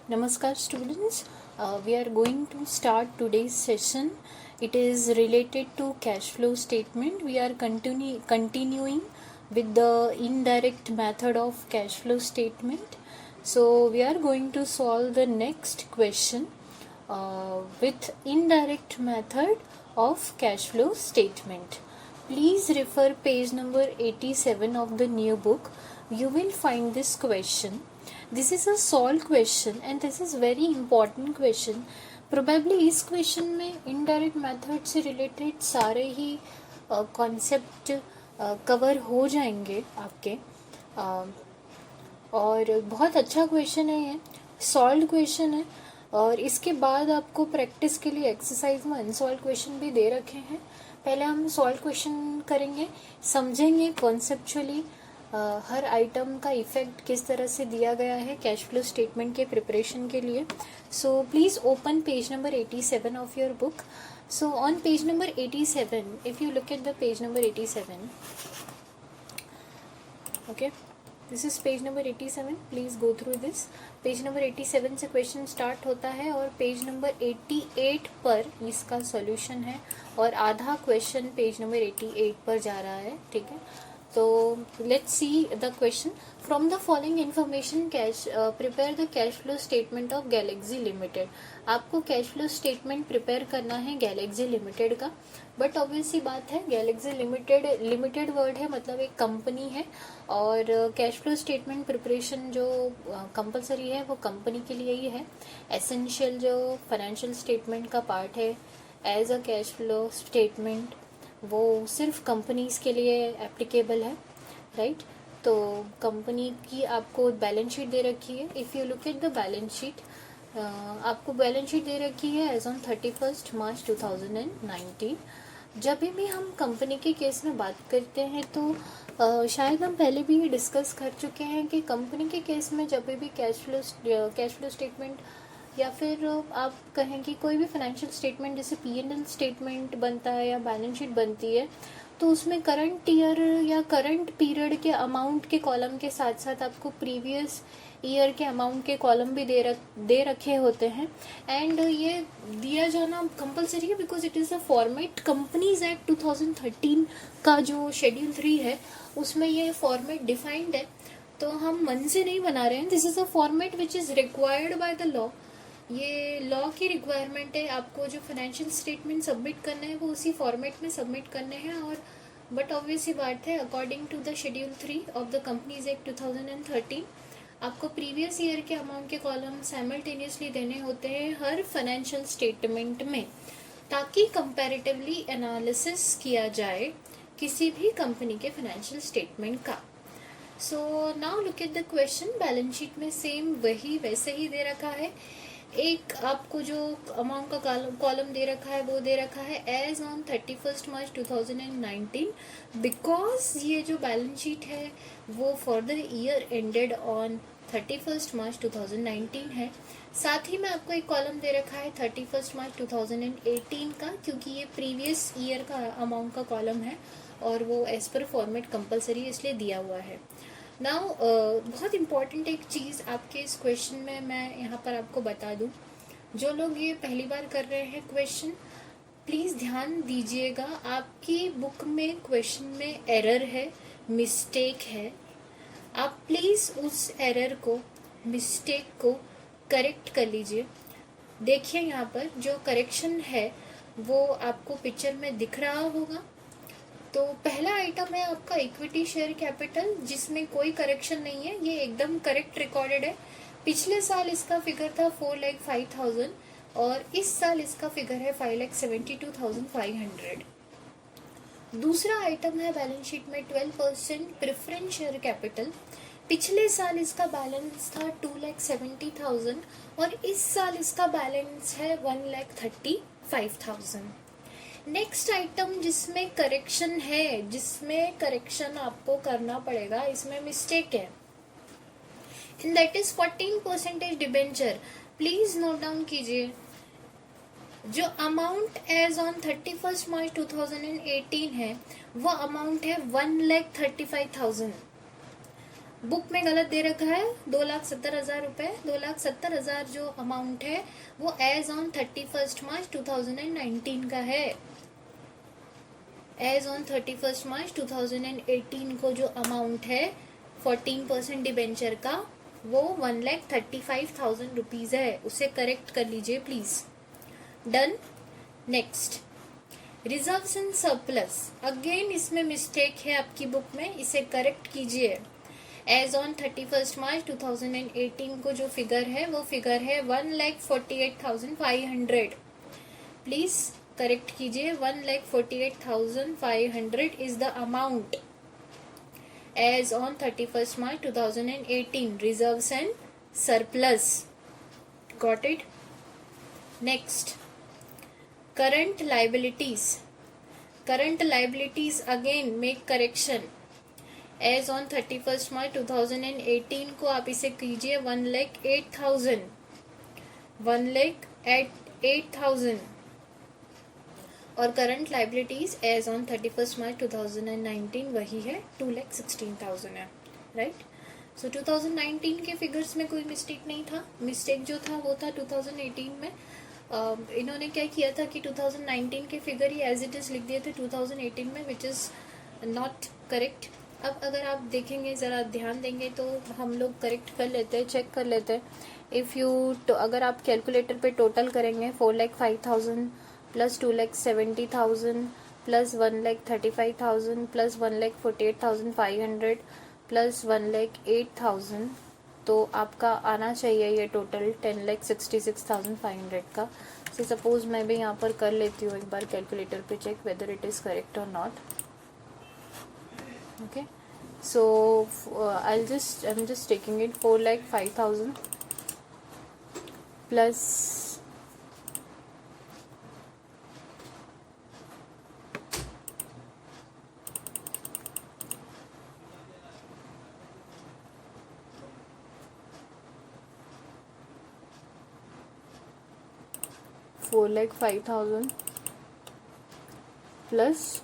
Namaskar students, we are going to start today's session. It is related to cash flow statement. We are continuing with the indirect method of cash flow statement. So we are going to solve the next question with indirect method of cash flow statement. Please refer page number 87 of the new book. You will find this question. This is a solved question and this is very important question. Probably इस question में indirect method से related सारे ही concept cover हो जाएंगे आपके, और बहुत अच्छा क्वेश्चन है, ये सॉल्व क्वेश्चन है। और इसके बाद आपको प्रैक्टिस के लिए एक्सरसाइज में अनसॉल्व क्वेश्चन भी दे रखे हैं। पहले हम सॉल्व क्वेश्चन करेंगे, समझेंगे कॉन्सेप्चुअली हर आइटम का इफेक्ट किस तरह से दिया गया है कैश फ्लो स्टेटमेंट के प्रिपरेशन के लिए। So please open page number 87 of your book. So on page number 87, if you look at the page number 87, okay, this is page number 87, please go through this. Page number 87 से question start होता है और page number 88 पर इसका solution है और आधा question page number 88 पर जा रहा है, ठीक है। तो let's see the question. From the following information prepare the cash flow statement of Galaxy limited. आपको कैश फ्लो स्टेटमेंट प्रिपेयर करना है गैलेक्सी लिमिटेड का, बट ऑब्वियस सी बात है गैलेक्सी लिमिटेड वर्ड है, मतलब एक कंपनी है, और कैश फ्लो स्टेटमेंट प्रिपरेशन जो कंपलसरी है वो कंपनी के लिए ही है। एसेंशियल जो फाइनेंशियल स्टेटमेंट का पार्ट है as a cash flow statement, वो सिर्फ कंपनीज के लिए एप्लीकेबल है, राइट। तो कंपनी की आपको बैलेंस शीट दे रखी है। If you look at the balance sheet, आपको बैलेंस शीट दे रखी है एज ऑन 31 मार्च 2019। जब भी हम कंपनी के केस में बात करते हैं तो शायद हम पहले भी ये डिस्कस कर चुके हैं कि कंपनी के केस में जब भी कैश फ्लो स्टेटमेंट या फिर आप कहें कि कोई भी फाइनेंशियल स्टेटमेंट जैसे P&L स्टेटमेंट बनता है या बैलेंस शीट बनती है, तो उसमें करंट ईयर या करंट पीरियड के अमाउंट के कॉलम के साथ साथ आपको प्रीवियस ईयर के अमाउंट के कॉलम भी दे रखे होते हैं। एंड ये दिया जाना कंपलसरी है because it is a format. Companies act 2013 का जो शेड्यूल 3 है उसमें ये फॉर्मेट डिफाइंड है, तो हम मन से नहीं बना रहे हैं। This is a format which is required by the law. ये लॉ की रिक्वायरमेंट है, आपको जो फाइनेंशियल स्टेटमेंट सबमिट करना है वो उसी फॉर्मेट में सबमिट करने हैं। और बट ऑब्वियस ही बात है, according to the schedule 3 of the companies act 2013 आपको प्रीवियस ईयर के अमाउंट के कॉलम साइमल्टेनियसली देने होते हैं हर फाइनेंशियल स्टेटमेंट में, ताकि कंपैरेटिवली एनालिसिस किया जाए किसी भी कंपनी के फाइनेंशियल स्टेटमेंट का। So now look at the question. Balance sheet में सेम वही वैसे ही दे रखा है। एक आपको जो अमाउंट का कॉलम दे रखा है वो दे रखा है एज ऑन 31 मार्च 2019, बिकॉज ये जो बैलेंस शीट है वो for the year ended on 31 March 2019 है। साथ ही में आपको एक कॉलम दे रखा है 31 मार्च 2018 का, क्योंकि ये प्रीवियस ईयर का अमाउंट का कॉलम है और वो एज पर फॉर्मेट कंपलसरी इसलिए दिया हुआ है। नाउ बहुत इम्पॉर्टेंट एक चीज़ आपके इस क्वेश्चन में मैं यहाँ पर आपको बता दूँ। जो लोग ये पहली बार कर रहे हैं क्वेश्चन, प्लीज़ ध्यान दीजिएगा, आपकी बुक में क्वेश्चन में एरर है, मिस्टेक है। आप प्लीज़ उस एरर को, मिस्टेक को करेक्ट कर लीजिए। देखिए यहाँ पर जो करेक्शन है वो आपको पिक्चर में दिख रहा होगा। तो पहला आइटम है आपका इक्विटी शेयर कैपिटल, जिसमें कोई करेक्शन नहीं है, ये एकदम करेक्ट रिकॉर्डेड है। पिछले साल इसका फिगर था 4,05,000 और इस साल इसका फिगर है 5,72,500। दूसरा आइटम है बैलेंस शीट में 12% प्रेफरेंस शेयर कैपिटल। पिछले साल इसका बैलेंस था 2,70,000 और इस साल इसका बैलेंस है 1,35,000। नेक्स्ट आइटम जिसमें करेक्शन है, जिसमें करेक्शन आपको करना पड़ेगा, इसमें मिस्टेक है, and that is 14% debenture. Please note down कीजिए, जो अमाउंट एज ऑन 31 मार्च 2018 है वो अमाउंट है 1,35,000। बुक में गलत दे रखा है 2,70,000 रुपए। 2,70,000 जो अमाउंट है वो एज ऑन 31 मार्च 2019 का है। एज ऑन 31 मार्च 2018 को जो अमाउंट है 14% डिबेंचर का वो 1,35,000 रुपीज है। उसे करेक्ट कर लीजिए please. Done. Next, reserves and surplus. Again इसमें मिस्टेक है आपकी बुक में, इसे करेक्ट कीजिए। एज ऑन 31 मार्च 2018 को जो फिगर है वो फिगर है 1,48,500। प्लीज करेक्ट कीजिए। 1,48,500 is the amount as on 31 March 2018, reserves and surplus. Got it. Next, current liabilities. Current liabilities again make correction. As on 31 March 2018 को आप इसे कीजिए 1,08,000। 1,08,000 और current liabilities as on 31 March 2019 वही है 2,16,000 है। राइट। सो 2019 के फिगर्स में कोई मिस्टेक नहीं था। मिस्टेक जो था वो था 2018 में। इन्होंने क्या किया था कि 2019 के फिगर ही एज इट इज लिख दिए थे 2018 में, विच इज नॉट करेक्ट। अब अगर आप देखेंगे, ज़रा ध्यान देंगे तो हम लोग करेक्ट कर लेते हैं, चेक कर लेते हैं। इफ़ यू अगर आप कैलकुलेटर पे टोटल करेंगे 4,05,000 प्लस 2,70,000 प्लस 1,35,000 प्लस 1,48,500 प्लस 1,08,000, तो आपका आना चाहिए ये टोटल 10,66,500 का। सो सपोज मैं भी यहाँ पर कर लेती हूँ एक बार कैलकुलेटर पे check whether it is correct और not. Okay, so I'm just taking it 4,05,000 plus 4,05,000 plus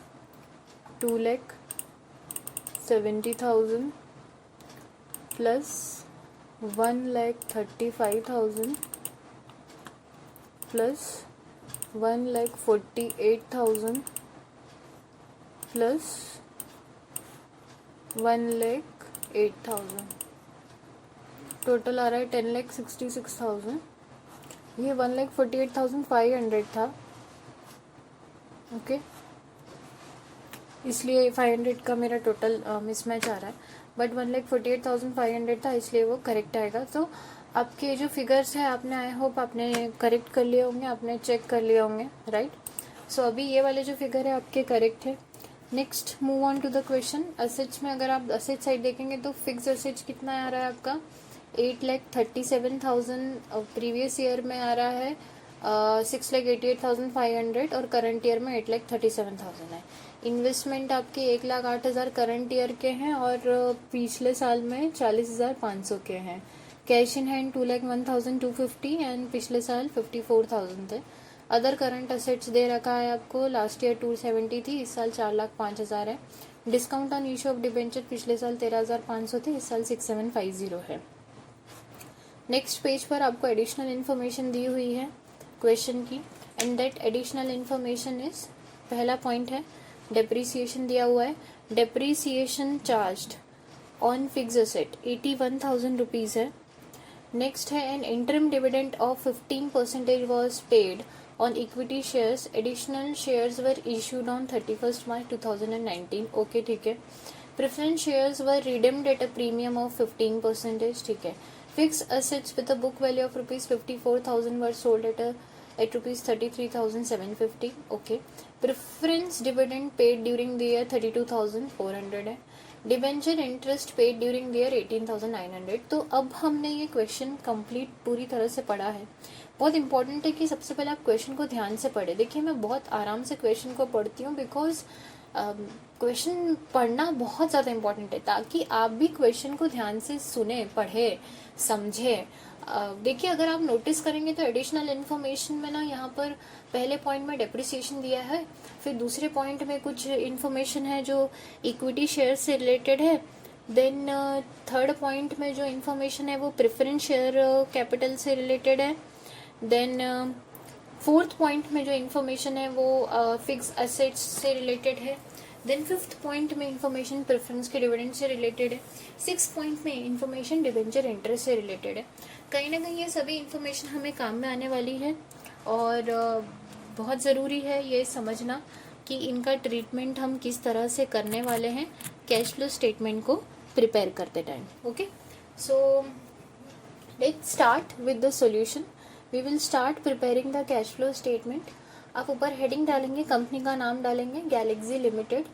2,70,000 plus 1,35,000 plus 1,48,000 plus 1,08,000, total आ रहा है 10,66,000। ये 1,48,500 था। ओके, इसलिए 500 का मेरा टोटल मिसमैच आ रहा है, बट 1,48,500 था इसलिए वो करेक्ट आएगा। तो आपके जो फिगर्स है आपने, आई होप आपने करेक्ट कर लिए होंगे, आपने चेक कर लिए होंगे। राइट। सो अभी ये वाले जो फिगर है आपके करेक्ट है। Next move on to the question. Assets में अगर आप असेट साइड देखेंगे तो फिक्स असेट्स कितना आ रहा है आपका 8,37,000, प्रीवियस ईयर में आ रहा है 6,88,500 और करंट ईयर में 8,37,000 है। इन्वेस्टमेंट आपके 1,08,000 करंट ईयर के हैं और पिछले साल में 40,500 के हैं। कैश इन हैंड 2,01,250 एंड पिछले साल 54,000 थे। अदर करंट असेट्स दे रखा है आपको, लास्ट ईयर 270 थी, इस साल 4,05,000 है। Discount on issue of debenture पिछले साल 13,500 थे, इस साल 6,750 है। नेक्स्ट पेज पर आपको एडिशनल इन्फॉर्मेशन दी हुई है क्वेश्चन की, and that additional information is, पहला पॉइंट है डेप्रीसिएशन दिया हुआ है। Depreciation charged on fix asset 81,000 rupees है। नेक्स्ट है N interim dividend of 15% was paid on equity shares. Additional shares were issued on 31 March 2019। Okay, ठीक है। Preference shares were redeemed at a premium of 15%। ठीक है। Fixed assets with a book value of rupees 54,000 were sold at rupees 33,750. Okay. Preference dividend paid during the year 32,400 है। Debenture interest paid during the year 18,900। तो अब हमने ये question complete पूरी तरह से पढ़ा है। बहुत इंपॉर्टेंट है कि सबसे पहले आप क्वेश्चन को ध्यान से पढ़े। देखिए, मैं बहुत आराम से क्वेश्चन को पढ़ती हूँ बिकॉज क्वेश्चन पढ़ना बहुत ज़्यादा इम्पोर्टेंट है, ताकि आप भी क्वेश्चन को ध्यान से सुने, पढ़े, समझे। देखिए, अगर आप नोटिस करेंगे तो एडिशनल इन्फॉर्मेशन में ना, यहाँ पर पहले पॉइंट में डेप्रिसिएशन दिया है, फिर दूसरे पॉइंट में कुछ इन्फॉर्मेशन है जो इक्विटी शेयर से रिलेटेड है, देन थर्ड पॉइंट में जो इन्फॉर्मेशन है वो प्रेफरेंस शेयर कैपिटल से रिलेटेड है। देन फोर्थ पॉइंट में जो इन्फॉर्मेशन है वो फिक्स एसेट्स से रिलेटेड है। देन फिफ्थ पॉइंट में इन्फॉर्मेशन प्रेफरेंस के डिविडेंड से रिलेटेड है। सिक्स पॉइंट में इन्फॉर्मेशन डिवेंचर इंटरेस्ट से रिलेटेड है। कहीं ना कहीं ये सभी इन्फॉर्मेशन हमें काम में आने वाली है और बहुत ज़रूरी है ये समझना कि इनका ट्रीटमेंट हम किस तरह से करने वाले हैं कैश फ्लो स्टेटमेंट को प्रिपेयर करते time. Okay, so let's start with the solution. We will start preparing the cash flow statement. आप ऊपर हेडिंग डालेंगे, कंपनी का नाम डालेंगे Galaxy limited.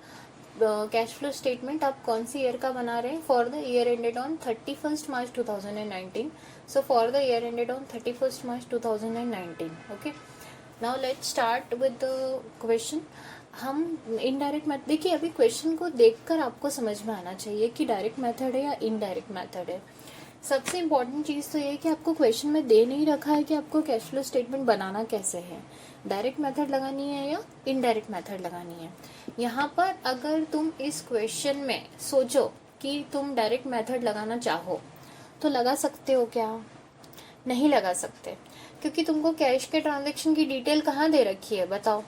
Cash flow statement आप कौन सी ईयर का बना रहे हैं? For the year ended on 31 March 2019। So for the year ended on 31 March 2019। Okay, now let's start with the question. हम इनडायरेक्ट मेथड, देखिए अभी क्वेश्चन को देखकर आपको समझ में आना चाहिए कि डायरेक्ट मेथड है या इनडायरेक्ट मेथड है। सबसे इम्पॉर्टेंट चीज़ तो ये है कि आपको क्वेश्चन में दे नहीं रखा है कि आपको कैश फ्लो स्टेटमेंट बनाना कैसे है, डायरेक्ट मेथड लगानी है या इनडायरेक्ट मेथड लगानी है। यहाँ पर अगर तुम इस क्वेश्चन में सोचो कि तुम डायरेक्ट मेथड लगाना चाहो तो लगा सकते हो क्या? नहीं लगा सकते, क्योंकि तुमको कैश के ट्रांजैक्शन की डिटेल कहाँ दे रखी है बताओ?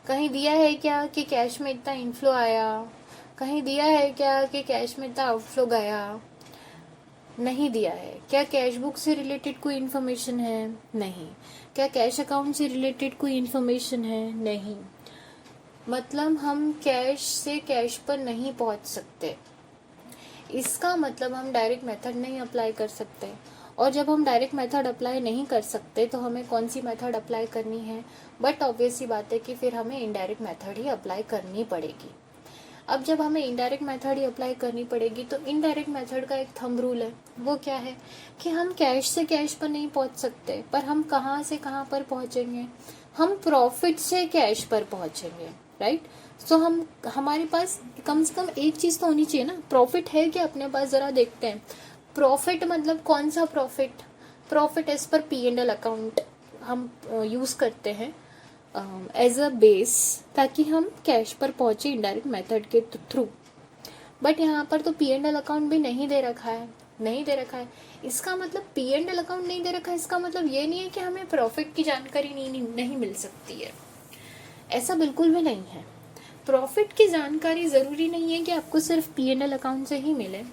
कहीं दिया है क्या कि कैश में इतना इनफ्लो आया? कहीं दिया है क्या कि कैश में इतना आउटफ्लो गया? नहीं दिया है। क्या कैश बुक से रिलेटेड कोई इन्फॉर्मेशन है? नहीं। क्या कैश अकाउंट से रिलेटेड कोई इन्फॉर्मेशन है? नहीं। मतलब हम कैश से कैश पर नहीं पहुंच सकते। इसका मतलब हम डायरेक्ट मेथड नहीं अप्लाई कर सकते। और जब हम डायरेक्ट मेथड अप्लाई नहीं कर सकते तो हमें कौन सी मेथड अप्लाई करनी है? बट ऑब्वियस सी बात है कि फिर हमें इनडायरेक्ट मेथड ही अप्लाई करनी पड़ेगी। अब जब हमें इनडायरेक्ट मेथड ही अप्लाई करनी पड़ेगी तो इनडायरेक्ट मेथड का एक थंब रूल है, वो क्या है कि हम कैश से कैश पर नहीं पहुंच सकते, पर हम कहाँ से कहाँ पर पहुंचेंगे? हम प्रॉफिट से कैश पर पहुंचेंगे, राइट? सो हम हमारे पास कम से कम एक चीज़ तो होनी चाहिए ना। प्रॉफिट है क्या अपने पास? ज़रा देखते हैं। प्रॉफिट मतलब कौन सा profit? Profit as per P&L account हम यूज़ करते हैं एज अ बेस, ताकि हम कैश पर पहुंचे इनडायरेक्ट मेथड के थ्रू। बट यहाँ पर तो P&L अकाउंट भी नहीं दे रखा है, नहीं दे रखा है। इसका मतलब P&L अकाउंट नहीं दे रखा है, इसका मतलब ये नहीं है कि हमें प्रॉफिट की जानकारी नहीं मिल सकती है। ऐसा बिल्कुल भी नहीं है। प्रॉफिट की जानकारी ज़रूरी नहीं है कि आपको सिर्फ P&L अकाउंट से ही मिले।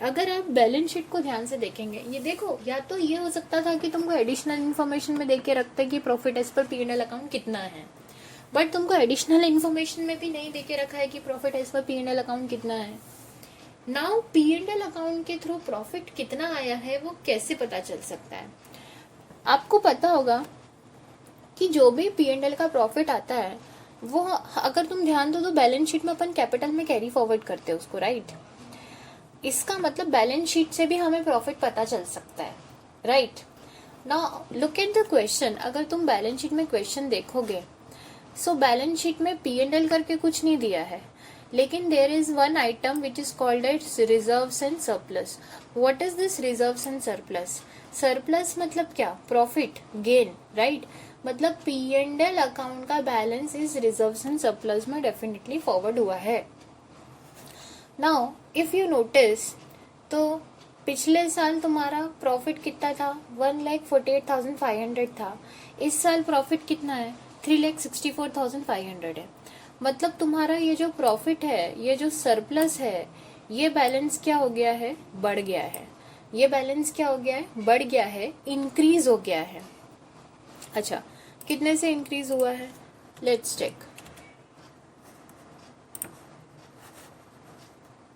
अगर आप बैलेंस शीट को ध्यान से देखेंगे, ये देखो, या तो ये हो सकता था कि तुमको एडिशनल इन्फॉर्मेशन में देके रखते कि profit as per P&L account कितना है, बट तुमको एडिशनल इन्फॉर्मेशन में भी नहीं देके रखा है कि profit as per P&L account कितना है। नाउ P&L अकाउंट के थ्रू प्रॉफिट कितना आया है वो कैसे पता चल सकता है? आपको पता होगा कि जो भी P&L का प्रॉफिट आता है वो, अगर तुम ध्यान दो तो बैलेंस शीट में अपन कैपिटल में कैरी फॉरवर्ड करते हैं उसको, राइट? इसका मतलब बैलेंस शीट से भी हमें प्रॉफिट पता चल सकता है, right? Now look at the question. अगर तुम बैलेंस शीट में क्वेश्चन देखोगे, सो बैलेंस शीट में P&L करके कुछ नहीं दिया है, लेकिन there is one item which is called as reserves and surplus. What is this reserves and surplus? Surplus मतलब क्या? Profit, gain, right? मतलब P&L अकाउंट का बैलेंस इस रिजर्व्स एंड सरप्लस में डेफिनेटली फॉरवर्ड हुआ है। नाउ इफ यू नोटिस तो पिछले साल तुम्हारा प्रॉफिट कितना था? 1,48,500 था। इस साल प्रॉफिट कितना है? 3,64,500 है। मतलब तुम्हारा ये जो प्रॉफिट है, ये जो सरप्लस है, ये बैलेंस क्या हो गया है? बढ़ गया है। ये बैलेंस क्या हो गया है? बढ़ गया है, इंक्रीज हो गया है। अच्छा, कितने से इंक्रीज हुआ है? Let's check.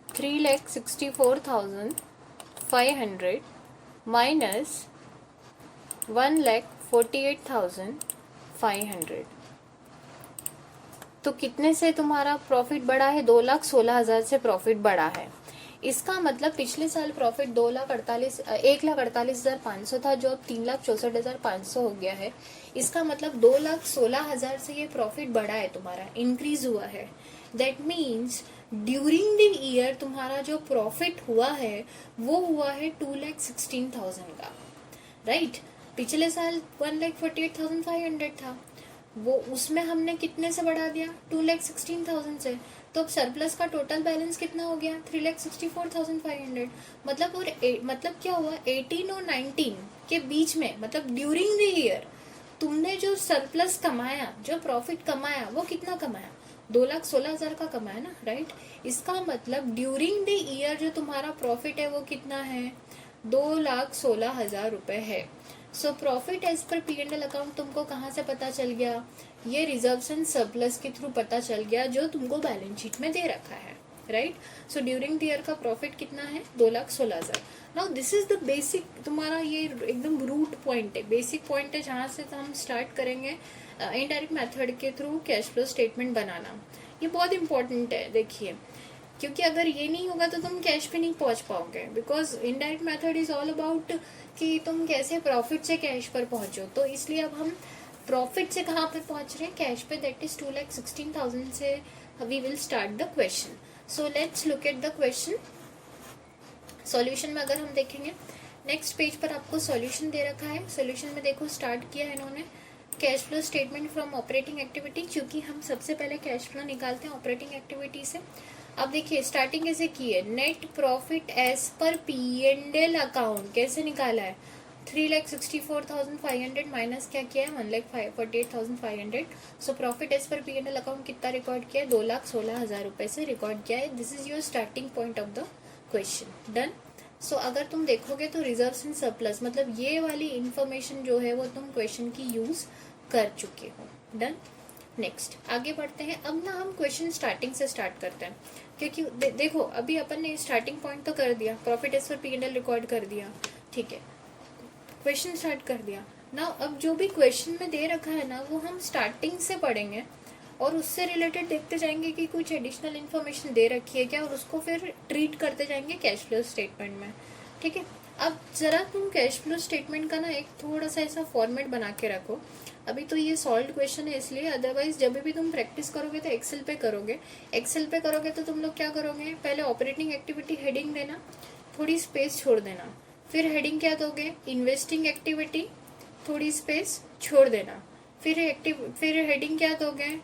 3,64,500 माइनस 1,48,500, तो कितने से तुम्हारा प्रॉफिट बढ़ा है? 2,16,000 से प्रॉफिट बढ़ा है। इसका मतलब पिछले साल प्रॉफिट 1,48,500 था, जो अब 3,64,500 हो गया है। इसका मतलब 2,16,000 से ये प्रॉफिट बढ़ा है, तुम्हारा इंक्रीज हुआ है। That means during the year तुम्हारा जो प्रॉफिट हुआ है वो हुआ है 2,16,000 का, राइट? पिछले साल 1,48,500 था, वो उसमें हमने कितने से बढ़ा दिया? 2,16,000 से। तो अब सरप्लस का टोटल बैलेंस कितना हो गया 3,64,500। मतलब क्या हुआ 18 और 19 के बीच में, मतलब ड्यूरिंग द ईयर तुमने जो सरप्लस कमाया, जो प्रॉफिट कमाया, वो कितना कमाया 2,16,000 का कमाया ना, राइट। इसका मतलब ड्यूरिंग द ईयर जो तुम्हारा प्रॉफिट है वो कितना है 2,16,000 रुपए है। So profit as per P&L account तुमको कहाँ से पता चल गया, ये रिजर्व्स एंड सरप्लस के थ्रू पता चल गया जो तुमको बैलेंस शीट में दे रखा है, right. So during the year का प्रॉफिट कितना है 2,16,000। Now this is the basic, तुम्हारा ये एकदम रूट पॉइंट है, बेसिक पॉइंट है जहाँ से हम स्टार्ट करेंगे इनडायरेक्ट मेथड के थ्रू कैश फ्लो स्टेटमेंट बनाना। ये बहुत इंपॉर्टेंट है, देखिए, क्योंकि अगर ये नहीं होगा तो तुम कैश पे नहीं पहुंच पाओगे, because indirect method is all about कि तुम कैसे प्रॉफिट से कैश पर पहुंचो। तो इसलिए अब हम प्रॉफिट से कहाँ पे पहुंच रहे हैं, कैश पे, दैट इज 2,16,000 से we will start the question. So let's look at the question. Solution में अगर हम देखेंगे, नेक्स्ट पेज पर आपको सॉल्यूशन दे रखा है। सॉल्यूशन में देखो स्टार्ट किया है इन्होंने cash flow statement from operating activity, क्योंकि हम सबसे पहले कैश फ्लो निकालते हैं ऑपरेटिंग एक्टिविटी से। अब देखिए स्टार्टिंग कैसे की है, net profit as per P&L account कैसे निकाला है 3,64,500 माइनस क्या किया है 1,48,500। So profit as per P&L account कितना रिकॉर्ड किया है 2,16,000 रुपए से रिकॉर्ड किया है। This is your starting point of the question, done. So अगर तुम देखोगे तो रिजर्व्स एंड सरप्लस, मतलब ये वाली इंफॉर्मेशन जो है वो तुम क्वेश्चन की यूज कर चुके हो, डन। नेक्स्ट आगे बढ़ते हैं। अब ना हम क्वेश्चन स्टार्टिंग से स्टार्ट करते हैं, क्योंकि देखो अभी अपन ने स्टार्टिंग पॉइंट तो कर दिया, profit as per P&L record कर दिया, ठीक है, क्वेश्चन स्टार्ट कर दिया ना। अब जो भी क्वेश्चन में दे रखा है ना वो हम स्टार्टिंग से पढ़ेंगे और उससे रिलेटेड देखते जाएंगे कि कुछ एडिशनल इन्फॉर्मेशन दे रखी है क्या, और उसको फिर ट्रीट करते जाएंगे कैश फ्लो स्टेटमेंट में, ठीक है। अब जरा तुम कैश फ्लो स्टेटमेंट का ना एक थोड़ा सा ऐसा फॉर्मेट बना के रखो। अभी तो ये सॉल्व क्वेश्चन है इसलिए, अदरवाइज जब भी तुम प्रैक्टिस करोगे तो एक्सेल पे करोगे। एक्सेल पे करोगे तो तुम लोग क्या करोगे, पहले ऑपरेटिंग एक्टिविटी हेडिंग देना, थोड़ी स्पेस छोड़ देना, फिर हेडिंग क्या दोगे इन्वेस्टिंग एक्टिविटी, थोड़ी स्पेस छोड़ देना, फिर हेडिंग क्या दोगे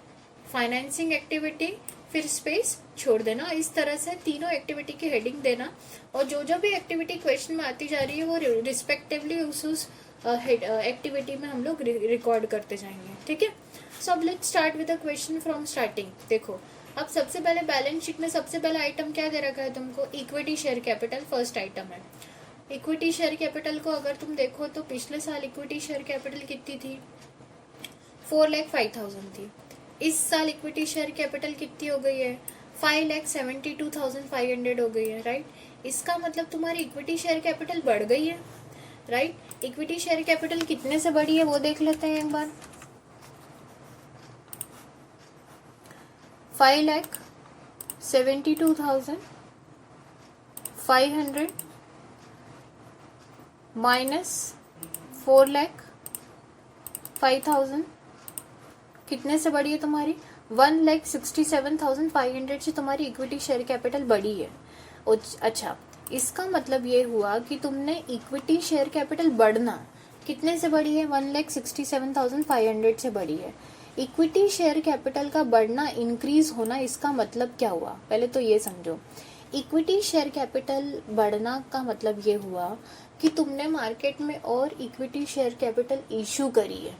फाइनेंसिंग एक्टिविटी, फिर स्पेस छोड़ देना। इस तरह से तीनों एक्टिविटी की हेडिंग देना, और जो जो भी एक्टिविटी क्वेश्चन में आती जा रही है वो रिस्पेक्टिवली उस एक्टिविटी में हम लोग रिकॉर्ड करते जाएंगे, ठीक है। सो अब let's start with the question from starting. देखो अब सबसे पहले बैलेंस शीट में सबसे पहला आइटम क्या दे रखा है तुमको, equity share capital first item है। इक्विटी शेयर कैपिटल को अगर तुम देखो तो पिछले साल इक्विटी शेयर कैपिटल कितनी थी 4,05,000 थी। इस साल इक्विटी शेयर कैपिटल कितनी हो गई है 5,72,500 हो गई है, राइट। इसका मतलब तुम्हारी इक्विटी शेयर कैपिटल बढ़ गई है, राइट। इक्विटी शेयर कैपिटल कितने से बढ़ी है वो देख लेते हैं एक बार। 5,72,500 माइनस 4,05,000 कितने से बढ़ी है तुम्हारी 1,67,500 से तुम्हारी इक्विटी शेयर कैपिटल बढ़ी है। अच्छा, इसका मतलब ये हुआ कि तुमने इक्विटी शेयर कैपिटल बढ़ना कितने से बढ़ी है 1,67,500 से बढ़ी है। इक्विटी शेयर कैपिटल का बढ़ना इंक्रीज होना, इसका मतलब क्या हुआ पहले तो ये समझो। इक्विटी शेयर कैपिटल बढ़ना का मतलब ये हुआ कि तुमने मार्केट में और इक्विटी शेयर कैपिटल इशू करी है,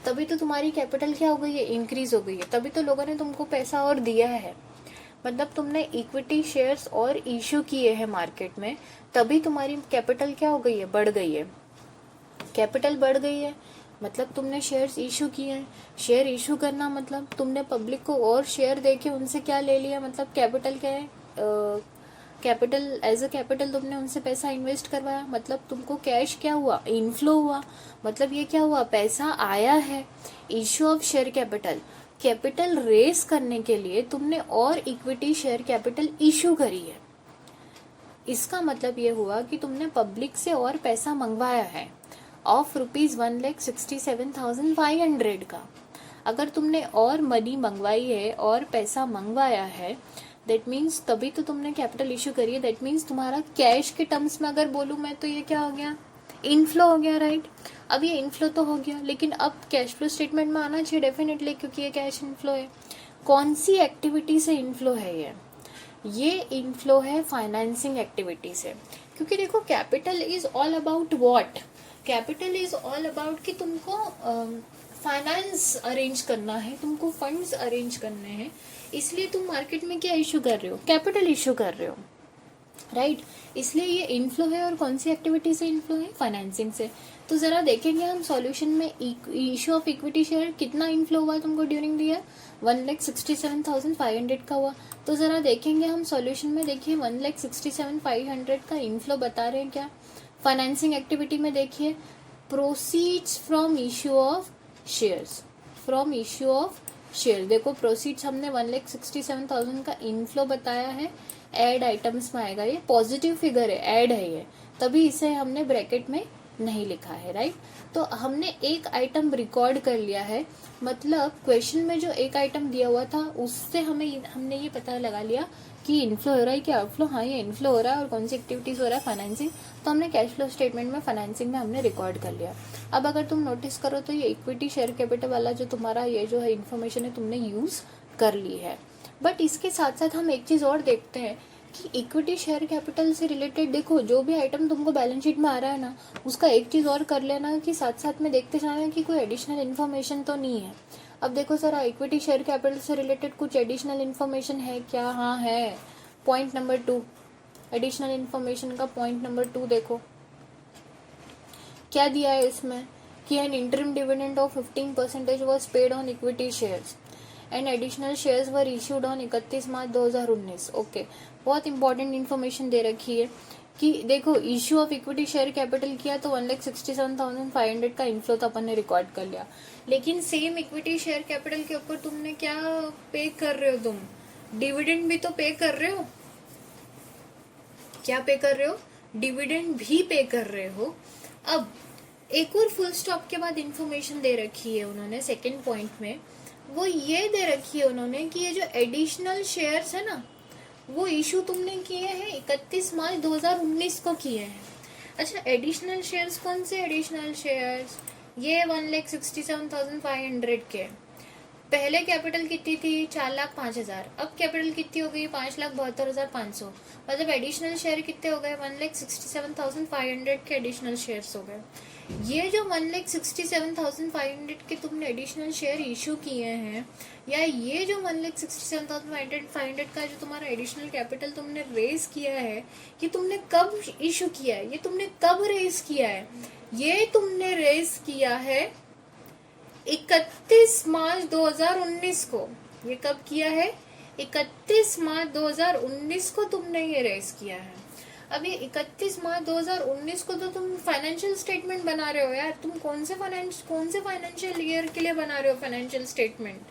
तभी तो तुम्हारी कैपिटल क्या हो गई है इंक्रीज हो गई है, तभी तो लोगों ने तुमको पैसा और दिया है। मतलब तुमने इक्विटी शेयर्स और इशू किए हैं मार्केट में, तभी तुम्हारी कैपिटल क्या हो गई है बढ़ गई है। कैपिटल बढ़ गई है मतलब तुमने शेयर्स इशू किए हैं। शेयर इशू करना मतलब तुमने पब्लिक को और शेयर देके उनसे क्या ले लिया, मतलब कैपिटल क्या है कैपिटल, एज अ कैपिटल तुमने उनसे पैसा इन्वेस्ट करवाया, मतलब तुमको कैश क्या हुआ इनफ्लो हुआ, मतलब ये क्या हुआ पैसा आया है। Issue of share capital, capital race करने के लिए तुमने और इक्विटी शेयर कैपिटल इशू करी है। इसका मतलब ये हुआ कि तुमने पब्लिक से और पैसा मंगवाया है ऑफ ₹1,67,500 का। अगर तुमने और मनी मंगवाई है और पैसा मंगवाया है, दैट मीन्स तभी तो तुमने कैपिटल इशू करी है। दैट मीन्स तुम्हारा कैश के टर्म्स में अगर बोलूँ मैं तो ये क्या हो गया इनफ्लो हो गया, राइट। अब ये इनफ्लो तो हो गया, लेकिन अब कैश फ्लो स्टेटमेंट में आना चाहिए डेफिनेटली, क्योंकि ये कैश इनफ्लो है। कौन सी एक्टिविटी से इनफ्लो है ये इनफ्लो है फाइनेंसिंग एक्टिविटी से। क्योंकि देखो capital is all about what, capital is all about कि तुमको फाइनेंस अरेंज करना है, तुमको फंड्स अरेंज करने हैं, इसलिए तुम मार्केट में क्या इशू कर रहे हो, कैपिटल इशू कर रहे हो, राइट। इसलिए ये इनफ्लो है। और कौन सी एक्टिविटी से इनफ्लो है, फाइनेंसिंग से। तो जरा देखेंगे हम सॉल्यूशन में इशू ऑफ इक्विटी शेयर कितना इनफ्लो हुआ तुमको ड्यूरिंग द ईयर, 1,67,500 का हुआ। तो जरा देखेंगे हम सॉल्यूशन में, देखिए 1,67,500 का इनफ्लो बता रहे हैं क्या। फाइनेंसिंग एक्टिविटी में देखिए proceeds from issue of shares, from issue of share, देखो प्रोसीड्स हमने 1,67,000 का इनफ्लो बताया है, ऐड आइटम्स में आएगा, ये पॉजिटिव फिगर है, ऐड है ये, तभी इसे हमने ब्रैकेट में नहीं लिखा है, राइट। तो हमने एक आइटम रिकॉर्ड कर लिया है, मतलब क्वेश्चन में जो एक आइटम दिया हुआ था उससे हमने ये पता लगा लिया कि इनफ्लो हो रहा है कि आउटफ्लो। हाँ, ये इनफ्लो हो रहा है और कौन सी एक्टिविटीज हो रहा है, फाइनेंसिंग। तो हमने कैश फ्लो स्टेटमेंट में फाइनेंसिंग में हमने रिकॉर्ड कर लिया। अब अगर तुम नोटिस करो तो ये इक्विटी शेयर कैपिटल वाला जो तुम्हारा ये जो है इन्फॉर्मेशन है तुमने यूज कर ली है। बट इसके साथ साथ हम एक चीज और देखते हैं कि इक्विटी शेयर कैपिटल से रिलेटेड देखो जो भी आइटम तुमको बैलेंस शीट में आ रहा है ना, उसका एक चीज और कर लेना कि साथ साथ में देखते जाना कि कोई एडिशनल इन्फॉर्मेशन तो नहीं है। अब देखो सर, इक्विटी शेयर कैपिटल से रिलेटेड कुछ एडिशनल इन्फॉर्मेशन है क्या, हाँ है। पॉइंट नंबर 2, एडिशनल इन्फॉर्मेशन का पॉइंट नंबर 2 देखो क्या दिया है इसमें कि N interim dividend of 15% was paid on equity shares and additional shares were issued on 31 March 2019। Okay, बहुत इंपॉर्टेंट इन्फॉर्मेशन दे रखी है कि देखो issue of equity share capital किया तो 1,67,500 का इनफ्लो तो अपन ने रिकॉर्ड कर लिया, लेकिन सेम इक्विटी शेयर कैपिटल के ऊपर तुमने क्या पे कर रहे हो, तुम डिविडेंड भी तो पे कर रहे हो। क्या पे कर रहे हो, डिविडेंड भी पे कर रहे हो। अब एक और फुल स्टॉप के बाद इंफॉर्मेशन दे रखी है उन्होंने सेकेंड पॉइंट में, वो ये दे रखी है उन्होंने कि ये जो एडिशनल शेयर्स है ना, वो इशू तुमने किए हैं 31 मार्च 2019 को किए हैं। अच्छा, एडिशनल शेयर्स कौन से एडिशनल शेयर्स, ये 1,67,500 के। पहले कैपिटल कितनी थी, 4,05,000, अब कैपिटल कितनी हो गई, 5,72,500, मतलब एडिशनल शेयर कितने हो गए, 1,67,500 के एडिशनल शेयर्स हो गए। ये जो 1,67,500 के तुमने एडिशनल शेयर इशू किए हैं, या ये जो 1,67,500 का जो तुम्हारा एडिशनल कैपिटल तुमने रेज किया है, कि तुमने कब इशू किया है, ये तुमने कब रेज किया है, ये तुमने रेज किया है 31 मार्च 2019 को। ये कब किया है, 31 मार्च 2019 को तुमने ये रेज किया है। अब ये 31 मार्च 2019 को तो तुम फाइनेंशियल स्टेटमेंट बना रहे हो यार। तुम कौन से फाइनेंशियल ईयर के लिए बना रहे हो फाइनेंशियल स्टेटमेंट,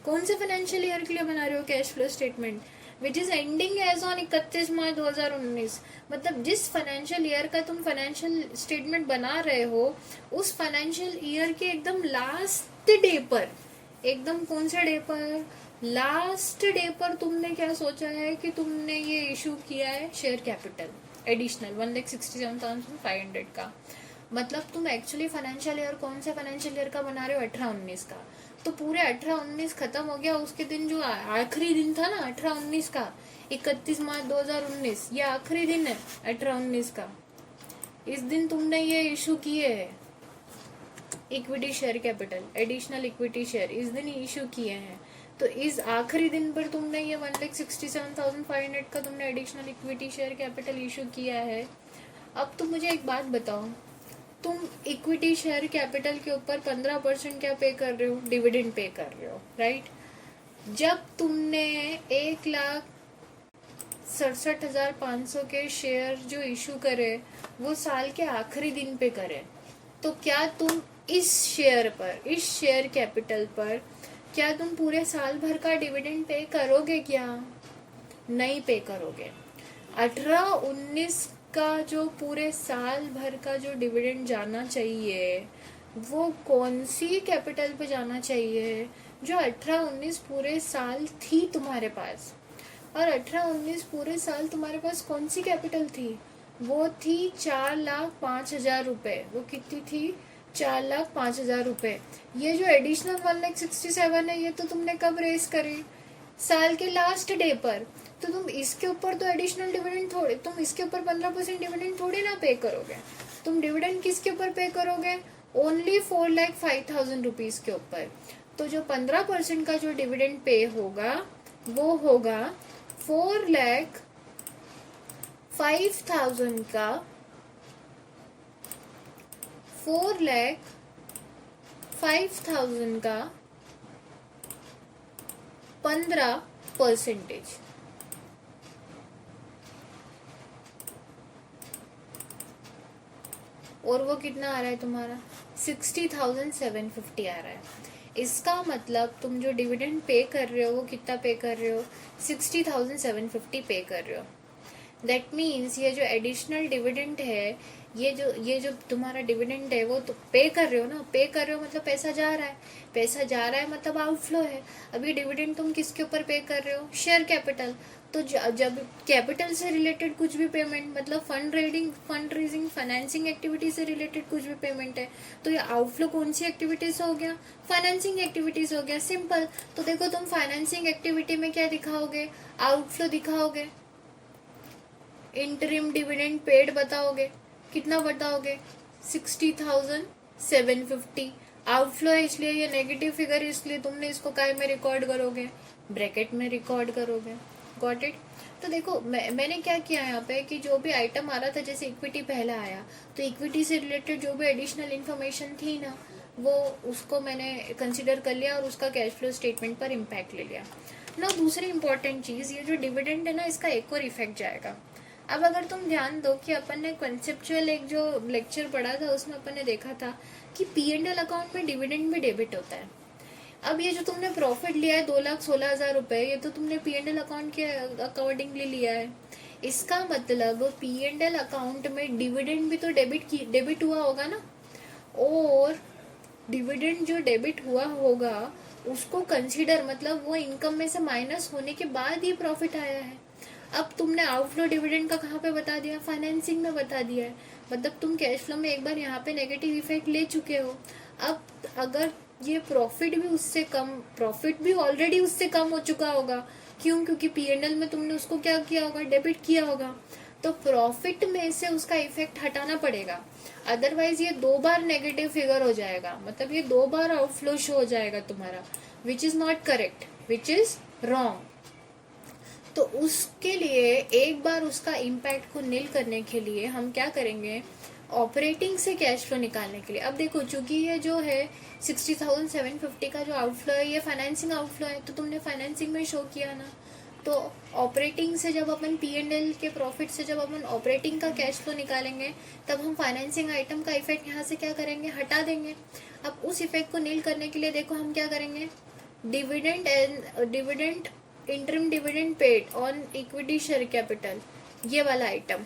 कौन से फाइनेंशियल ईयर के लिए बना रहे हो cash flow statement, which is ending as on 31 March 2019। मतलब जिस फाइनेंशियल ईयर का तुम फाइनेंशियल स्टेटमेंट बना रहे हो, उस फाइनेंशियल ईयर के एकदम लास्ट डे पर, एकदम कौन से डे पर, लास्ट डे पर तुमने क्या सोचा है कि तुमने ये इशू किया है शेयर कैपिटल एडिशनल 1,67,500 का। मतलब तुम एक्चुअली फाइनेंशियल ईयर कौन से फाइनेंशियल ईयर का बना रहे हो, 18-19 का। तो पूरे 18-19 खत्म हो गया, उसके दिन जो आखिरी दिन था ना 18-19 का, 31 मार्च 2019, ये आखिरी दिन है 18-19 का। इस दिन तुमने ये इशू किए है equity share capital, additional equity share, इस दिन इशू किए हैं। तो इस आखिरी दिन पर तुमने ये 1,67,500 का तुमने additional equity share capital issue किया है। अब तुम मुझे एक बात बताओ, तुम इक्विटी शेयर कैपिटल के ऊपर 15% क्या पे कर रहे हो, डिविडेंड पे कर रहे हो, राइट। जब तुमने 1,67,500 के शेयर जो इशू करे वो साल के आखिरी दिन पे करे, तो क्या तुम इस शेयर पर, इस शेयर कैपिटल पर क्या तुम पूरे साल भर का डिविडेंड पे करोगे क्या, नहीं पे करोगे। 18-19 का जो पूरे साल भर का जो डिविडेंड जाना चाहिए वो कौन सी कैपिटल पे जाना चाहिए, जो 18-19 पूरे साल थी तुम्हारे पास। और 18-19 पूरे साल तुम्हारे पास कौन सी कैपिटल थी, वो थी 4,05,000 रुपए। वो कितनी थी, 4,05,000 रुपए। ये जो एडिशनल 1,67,000 है, ये तो तुमने कब रेस करी, साल के लास्ट डे पर, तो तुम इसके ऊपर तो एडिशनल डिविडेंड थोड़े, तुम इसके ऊपर 15% डिविडेंड थोड़ी ना पे करोगे। तुम डिविडेंड किसके ऊपर पे करोगे? ओनली 4,05,000 रुपीज के ऊपर। तो जो 15% का जो डिविडेंड पे होगा वो होगा 4,05,000 का 4,05,000 का 15%। और वो कितना आ रहा है तुम्हारा? 60,750 आ रहा है। इसका मतलब तुम जो डिविडेंड पे कर रहे हो वो कितना पे कर रहे हो? 60,750 पे कर रहे हो। दैट मीन्स ये जो एडिशनल डिविडेंड है, ये जो तुम्हारा डिविडेंड है वो तो पे कर रहे हो ना, पे कर रहे हो मतलब पैसा जा रहा है, पैसा जा रहा है मतलब आउटफ्लो है। अब ये डिविडेंड तुम किसके ऊपर पे कर रहे हो? Share capital. तो जब कैपिटल से रिलेटेड कुछ भी पेमेंट, मतलब फंड रेजिंग फाइनेंसिंग एक्टिविटी से रिलेटेड कुछ भी पेमेंट है, तो ये आउटफ्लो कौन सी एक्टिविटी से हो गया? फाइनेंसिंग एक्टिविटी से हो गया, सिंपल। तो देखो तुम फाइनेंसिंग एक्टिविटी में क्या दिखाओगे? आउटफ्लो दिखाओगे। इंटरिम डिविडेंड पेड बताओगे, कितना बताओगे? 60,750। आउटफ्लो है इसलिए ये नेगेटिव फिगर, इसलिए तुमने इसको काय में रिकॉर्ड करोगे? ब्रैकेट में रिकॉर्ड करोगे। Got it? तो देखो मैंने क्या किया यहाँ पे कि जो भी आइटम आ रहा था, जैसे इक्विटी पहला आया, तो इक्विटी से रिलेटेड जो भी एडिशनल इन्फॉर्मेशन थी ना, वो उसको मैंने कंसिडर कर लिया और उसका कैश फ्लो स्टेटमेंट पर इम्पैक्ट ले लिया ना। दूसरी इंपॉर्टेंट चीज़, ये जो डिविडेंड है ना, इसका एक और इफेक्ट जाएगा। अब अगर तुम ध्यान दो कि अपन ने कंसेप्चुअल एक जो लेक्चर पढ़ा था उसमें अपन ने देखा था कि P&L अकाउंट में डिविडेंड भी डेबिट होता है। अब ये जो तुमने प्रॉफिट लिया है 2,16,000 रुपए, ये तो तुमने P&L अकाउंट के अकॉर्डिंगली लिया है। इसका मतलब P&L अकाउंट में डिविडेंड भी तो डेबिट हुआ होगा ना। और डिविडेंड जो डेबिट हुआ होगा उसको कंसीडर, मतलब वो इनकम में से माइनस होने के बाद ही प्रॉफिट आया है। अब तुमने आउटफ्लो डिविडेंड का कहाँ पे बता दिया? फाइनेंसिंग में बता दिया है। मतलब तुम कैश फ्लो में एक बार यहाँ पे नेगेटिव इफेक्ट ले चुके हो। अब अगर ये प्रॉफिट भी ऑलरेडी उससे कम हो चुका होगा। क्यों? क्योंकि P&L में तुमने उसको क्या किया होगा? डेबिट किया होगा। तो प्रॉफिट में से उसका इफेक्ट हटाना पड़ेगा, अदरवाइज ये 2 बार नेगेटिव फिगर हो जाएगा, मतलब ये 2 बार आउटफ्लो शो हो जाएगा तुम्हारा, which is not correct, which is wrong. तो उसके लिए एक बार उसका इम्पैक्ट को नील करने के लिए हम क्या करेंगे? ऑपरेटिंग से कैश फ्लो निकालने के लिए। अब देखो चूंकि ये जो है 60,750 का जो आउटफ्लो है, ये फाइनेंसिंग आउटफ्लो है, तो तुमने फाइनेंसिंग में शो किया ना। तो ऑपरेटिंग से जब अपन P&L के प्रॉफिट से जब अपन ऑपरेटिंग का कैश फ्लो निकालेंगे, तब हम फाइनेंसिंग आइटम का इफेक्ट यहाँ से क्या करेंगे? हटा देंगे। अब उस इफेक्ट को नील करने के लिए देखो हम क्या करेंगे? Dividend interim dividend paid on equity share capital, ये वाला आइटम,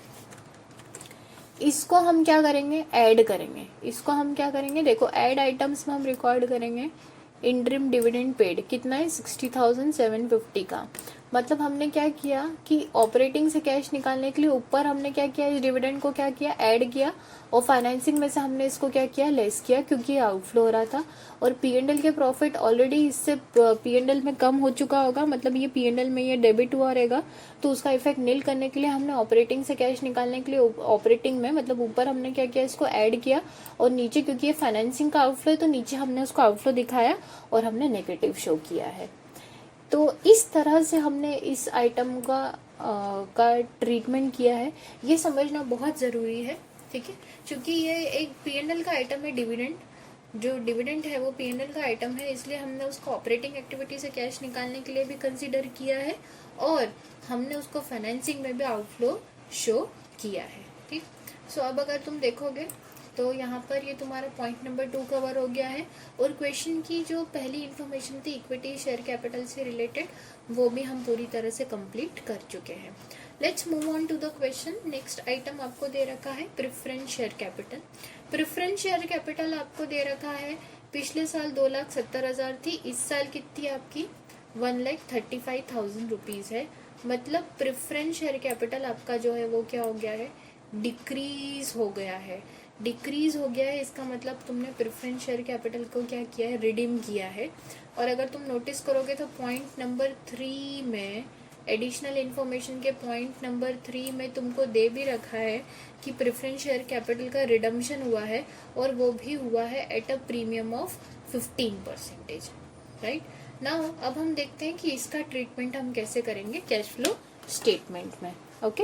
इसको हम क्या करेंगे? ऐड करेंगे। इसको हम क्या करेंगे? देखो ऐड आइटम्स में हम रिकॉर्ड करेंगे इंटरिम डिविडेंड पेड, कितना है? 60,750 का। मतलब हमने क्या किया कि ऑपरेटिंग से कैश निकालने के लिए ऊपर हमने क्या किया? इस डिविडेंड को क्या किया? ऐड किया। और फाइनेंसिंग में से हमने इसको क्या किया? लेस किया, क्योंकि ये आउटफ्लो हो रहा था। और P&L के प्रॉफिट ऑलरेडी इससे P&L में कम हो चुका होगा, मतलब ये P&L में ये डेबिट हुआ रहेगा, तो उसका इफेक्ट नील करने के लिए हमने ऑपरेटिंग से कैश निकालने के लिए ऑपरेटिंग में, मतलब ऊपर हमने क्या किया? इसको ऐड किया। और नीचे क्योंकि ये फाइनेंसिंग का आउटफ्लो है, तो नीचे हमने उसको आउटफ्लो दिखाया और हमने नेगेटिव शो किया है। तो इस तरह से हमने इस आइटम का ट्रीटमेंट किया है। ये समझना बहुत ज़रूरी है, ठीक है, क्योंकि ये एक P&L का आइटम है। डिविडेंड जो डिविडेंड है वो P&L का आइटम है, इसलिए हमने उसको ऑपरेटिंग एक्टिविटी से कैश निकालने के लिए भी कंसीडर किया है और हमने उसको फाइनेंसिंग में भी आउटफ्लो शो किया है। ठीक, सो अब अगर तुम देखोगे तो यहाँ पर ये तुम्हारा पॉइंट नंबर 2 कवर हो गया है। और क्वेश्चन की जो पहली इन्फॉर्मेशन थी इक्विटी शेयर कैपिटल से रिलेटेड, वो भी हम पूरी तरह से कंप्लीट कर चुके हैं। Let's move on to the question. Next item आपको दे रखा है preference share capital. Preference share capital आपको दे रखा है, पिछले साल 2,70,000 थी, इस साल कितनी आपकी 1,35,000 रुपीज़ है। मतलब प्रेफरेंस शेयर कैपिटल आपका जो है वो क्या हो गया है? डिक्रीज हो गया है। डिक्रीज हो गया है, इसका मतलब तुमने प्रेफरेंस शेयर कैपिटल को क्या किया है, रिडीम किया है। और अगर तुम नोटिस करोगे तो पॉइंट नंबर 3 में, एडिशनल इन्फॉर्मेशन के पॉइंट नंबर 3 में तुमको दे भी रखा है कि प्रेफरेंस शेयर कैपिटल का रिडम्पशन हुआ है, और वो भी हुआ है at a premium of 15%, right. Now अब हम देखते हैं कि इसका ट्रीटमेंट हम कैसे करेंगे कैश फ्लो स्टेटमेंट में। ओके